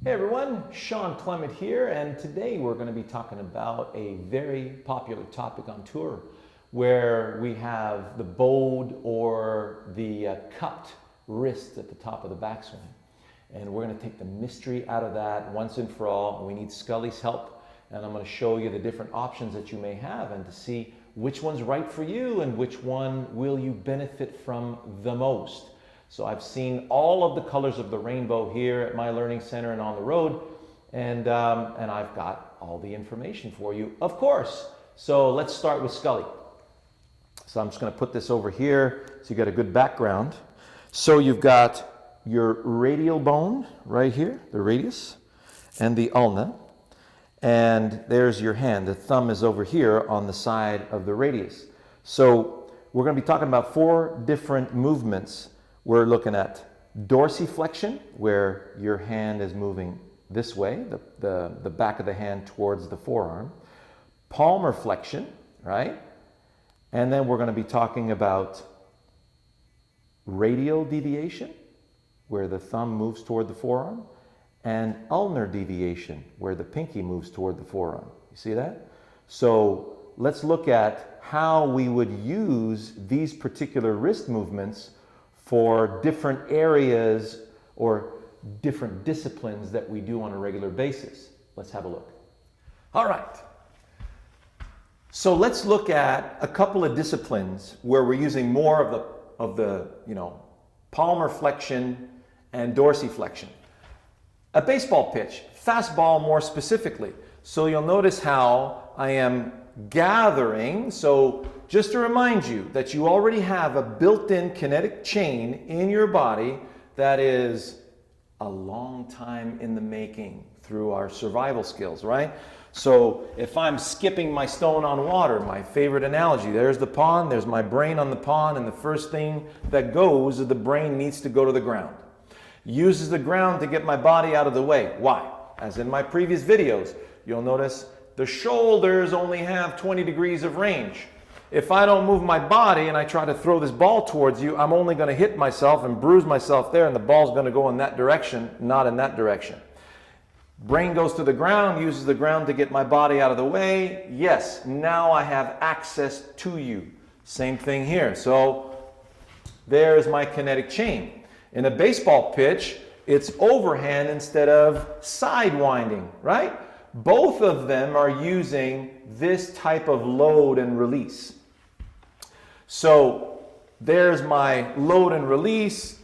Hey everyone, Shawn Clement here, and today we're going to be talking about a very popular topic on tour where we have the bowed or the cupped wrist at the top of the backswing. And we're going to take the mystery out of that once and for all. We need Scully's help, and I'm going to show you the different options that you may have and to see which one's right for you and which one will you benefit from the most. So I've seen all of the colors of the rainbow here at my learning center and on the road, and I've got all the information for you, of course. So let's start with Scully. So I'm just going to put this over here so you get a good background. So you've got your radial bone right here, the radius, and the ulna, and there's your hand. The thumb is over here on the side of the radius. So we're going to be talking about 4 different movements. We're looking at dorsiflexion, where your hand is moving this way, the back of the hand towards the forearm. Palmar flexion, right? And then we're going to be talking about radial deviation, where the thumb moves toward the forearm, and ulnar deviation, where the pinky moves toward the forearm. You see that? So let's look at how we would use these particular wrist movements for different areas or different disciplines that we do on a regular basis. Let's have a look. All right. So let's look at a couple of disciplines where we're using more of the palmar flexion and dorsiflexion. A baseball pitch, fastball more specifically. So you'll notice how I am gathering. So just to remind you that you already have a built-in kinetic chain in your body that is a long time in the making through our survival skills, right? So if I'm skipping my stone on water, my favorite analogy, there's the pond, there's my brain on the pond, and the first thing that goes is the brain needs to go to the ground. Uses the ground to get my body out of the way. Why? As in my previous videos, you'll notice the shoulders only have 20 degrees of range. If I don't move my body and I try to throw this ball towards you, I'm only going to hit myself and bruise myself there, and the ball's going to go in that direction, not in that direction. Brain goes to the ground, uses the ground to get my body out of the way. Yes, now I have access to you. Same thing here. So there's my kinetic chain. In a baseball pitch, it's overhand instead of sidewinding, right? Both of them are using this type of load and release. So there's my load and release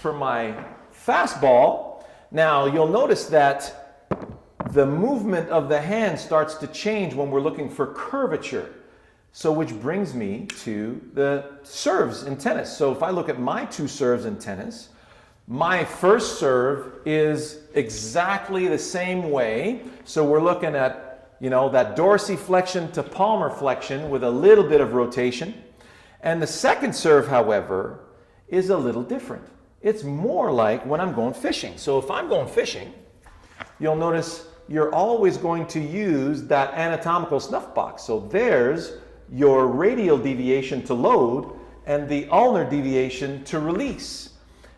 for my fastball. Now you'll notice that the movement of the hand starts to change when we're looking for curvature. So which brings me to the serves in tennis. So if I look at my 2 serves in tennis, my first serve is exactly the same way. So we're looking at, that dorsiflexion to palmar flexion with a little bit of rotation. And the second serve, however, is a little different. It's more like when I'm going fishing. So if I'm going fishing, you'll notice you're always going to use that anatomical snuff box. So there's your radial deviation to load and the ulnar deviation to release.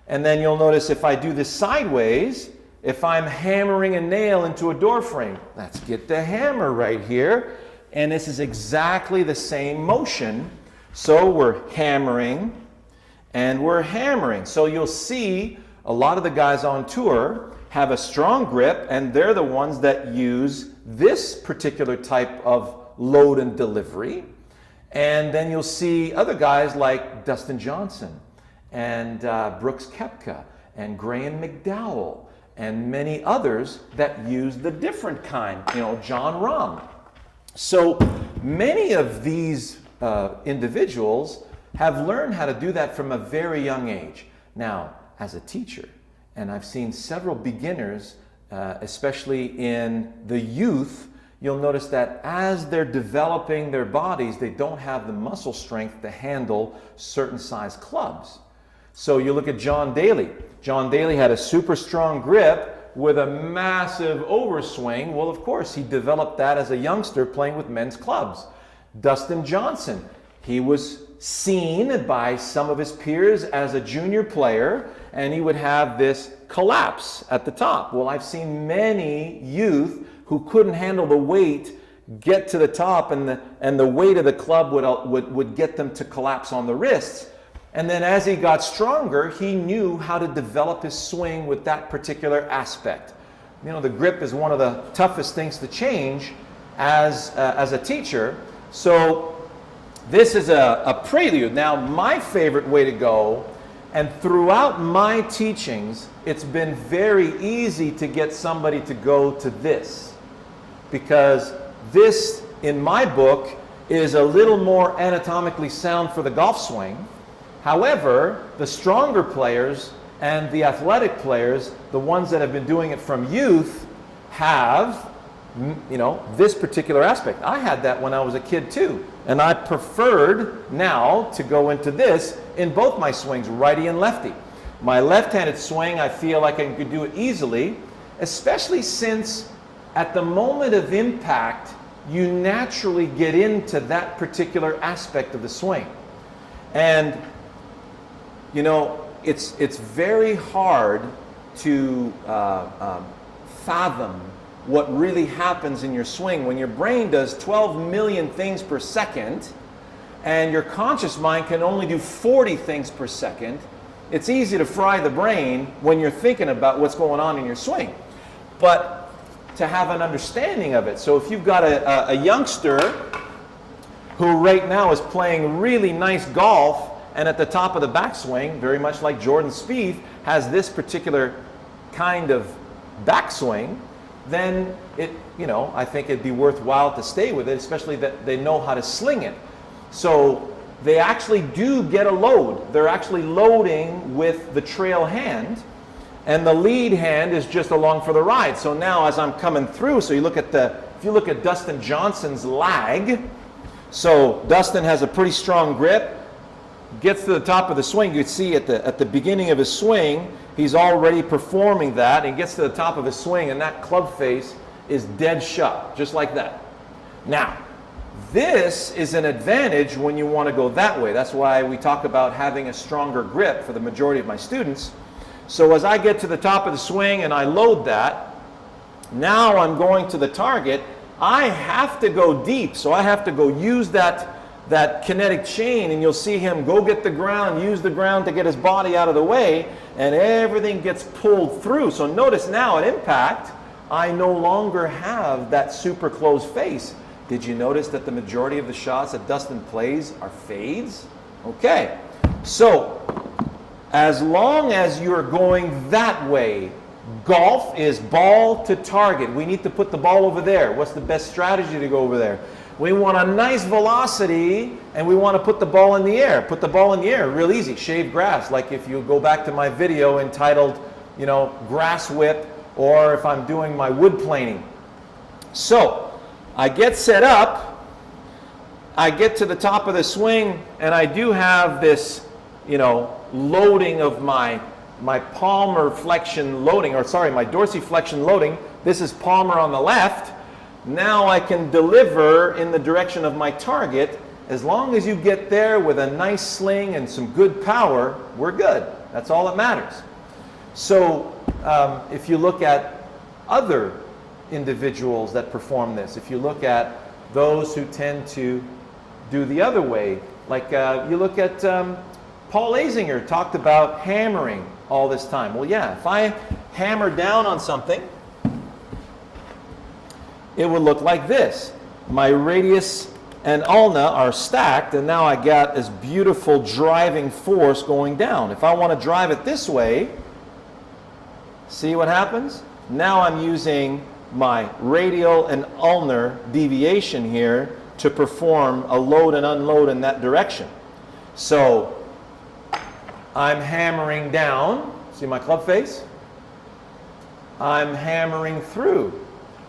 And then you'll notice if I do this sideways, if I'm hammering a nail into a door frame, let's get the hammer right here. And this is exactly the same motion. So we're hammering and we're hammering. So you'll see a lot of the guys on tour have a strong grip, and they're the ones that use this particular type of load and delivery. And then you'll see other guys like Dustin Johnson and Brooks Koepka and Graham McDowell and many others that use the different kind, John Rahm. So many of these individuals have learned how to do that from a very young age. Now, as a teacher, and I've seen several beginners, especially in the youth, you'll notice that as they're developing their bodies, they don't have the muscle strength to handle certain size clubs. So you look at John Daly. John Daly had a super strong grip with a massive overswing. Well, of course, he developed that as a youngster playing with men's clubs. Dustin Johnson, he was seen by some of his peers as a junior player, and he would have this collapse at the top. Well, I've seen many youth who couldn't handle the weight get to the top, and the weight of the club would get them to collapse on the wrists. And then as he got stronger, he knew how to develop his swing with that particular aspect. You know, the grip is one of the toughest things to change as a teacher. So this is a prelude. Now, my favorite way to go, and throughout my teachings, it's been very easy to get somebody to go to this, because this, in my book, is a little more anatomically sound for the golf swing. However, the stronger players and the athletic players, the ones that have been doing it from youth, have, you know, this particular aspect. I had that when I was a kid too, and I preferred now to go into this in both my swings, righty and lefty. My left-handed swing, I feel like I could do it easily, especially since at the moment of impact, you naturally get into that particular aspect of the swing. And, you know, it's very hard to fathom what really happens in your swing when your brain does 12 million things per second and your conscious mind can only do 40 things per second. It's easy to fry the brain when you're thinking about what's going on in your swing. But to have an understanding of it. So if you've got a youngster who right now is playing really nice golf and at the top of the backswing, very much like Jordan Spieth, has this particular kind of backswing, then I think it'd be worthwhile to stay with it, especially that they know how to sling it. So they actually do get a load. They're actually loading with the trail hand, and the lead hand is just along for the ride. So now as I'm coming through, so if you look at Dustin Johnson's lag, so Dustin has a pretty strong grip, gets to the top of the swing, you see at the beginning of his swing, he's already performing that, and gets to the top of his swing, and that club face is dead shut, just like that. Now, this is an advantage when you want to go that way. That's why we talk about having a stronger grip for the majority of my students. So as I get to the top of the swing and I load that, now I'm going to the target. I have to go deep, so I have to go use that kinetic chain, and you'll see him go get the ground, use the ground to get his body out of the way, and everything gets pulled through. So notice now at impact, I no longer have that super closed face. Did you notice that the majority of the shots that Dustin plays are fades? Okay, so as long as you're going that way, golf is ball to target. We need to put the ball over there. What's the best strategy to go over there? We want a nice velocity, and we want to put the ball in the air. Put the ball in the air, real easy. Shave grass, like if you go back to my video entitled, grass whip, or if I'm doing my wood planing. So I get set up, I get to the top of the swing, and I do have this, loading of my palmar flexion loading, or sorry, my dorsiflexion loading. This is palmar on the left. Now I can deliver in the direction of my target. As long as you get there with a nice sling and some good power, we're good. That's all that matters. So if you look at other individuals that perform this, if you look at those who tend to do the other way, like you look at Paul Azinger talked about hammering all this time. Well, yeah, if I hammer down on something, it would look like this. My radius and ulna are stacked, and now I got this beautiful driving force going down. If I want to drive it this way, see what happens? Now I'm using my radial and ulnar deviation here to perform a load and unload in that direction. So I'm hammering down. See my club face? I'm hammering through.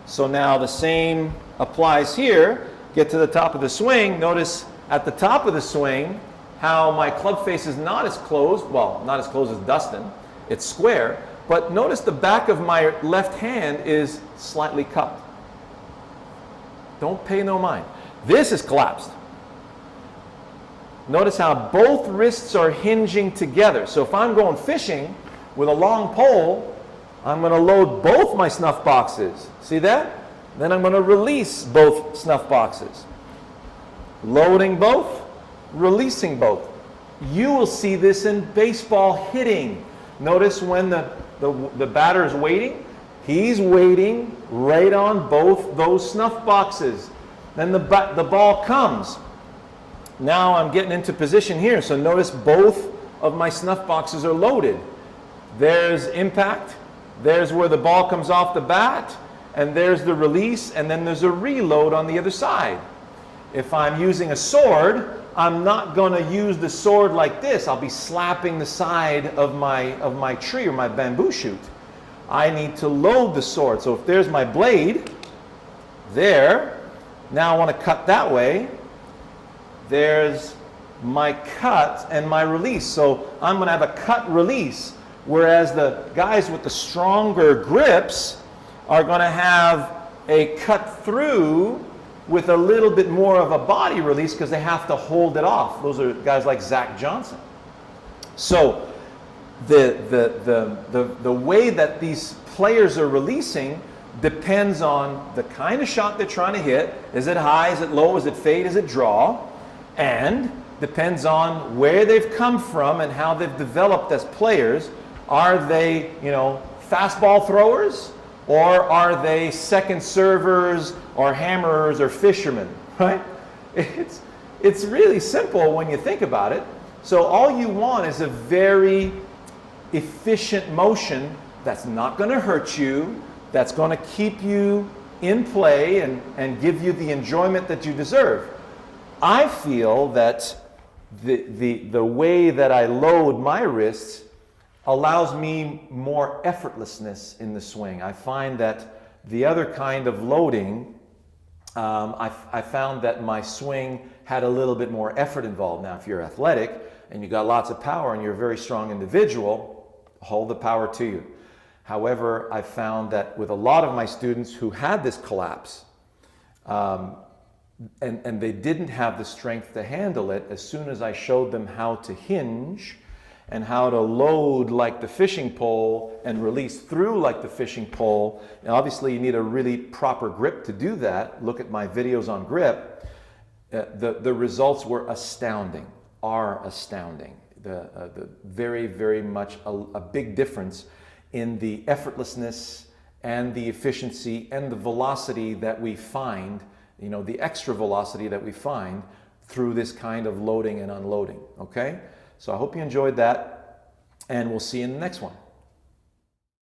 So now the same applies here. Get to the top of the swing. Notice at the top of the swing how my club face is not as closed. Well, not as close as Dustin. It's square. But notice the back of my left hand is slightly cupped. Don't pay no mind. This is collapsed. Notice how both wrists are hinging together. So if I'm going fishing with a long pole, I'm going to load both my snuff boxes. See that? Then I'm going to release both snuff boxes. Loading both, releasing both. You will see this in baseball hitting. Notice when the batter is waiting, he's waiting right on both those snuff boxes. Then the ball comes. Now I'm getting into position here, so notice both of my snuff boxes are loaded. There's impact, there's where the ball comes off the bat, and there's the release, and then there's a reload on the other side. If I'm using a sword, I'm not going to use the sword like this. I'll be slapping the side of my tree or my bamboo shoot. I need to load the sword. So if there's my blade, there, now I want to cut that way. There's my cut and my release. So I'm going to have a cut release, whereas the guys with the stronger grips are going to have a cut through with a little bit more of a body release because they have to hold it off. Those are guys like Zach Johnson. So the way that these players are releasing depends on the kind of shot they're trying to hit. Is it high? Is it low? Is it fade? Is it draw? And depends on where they've come from and how they've developed as players. Are they, fastball throwers? Or are they second servers or hammerers or fishermen, right? It's really simple when you think about it. So all you want is a very efficient motion that's not going to hurt you, that's going to keep you in play and give you the enjoyment that you deserve. I feel that the way that I load my wrists allows me more effortlessness in the swing. I find that the other kind of loading, I found that my swing had a little bit more effort involved. Now, if you're athletic and you got lots of power and you're a very strong individual, hold the power to you. However, I found that with a lot of my students who had this collapse, and they didn't have the strength to handle it, as soon as I showed them how to hinge and how to load like the fishing pole and release through like the fishing pole, and obviously you need a really proper grip to do that. Look at my videos on grip. The results were astounding, are astounding. The very, very much a big difference in the effortlessness and the efficiency and the velocity that we find, the extra velocity that we find through this kind of loading and unloading, okay? So I hope you enjoyed that, and we'll see you in the next one.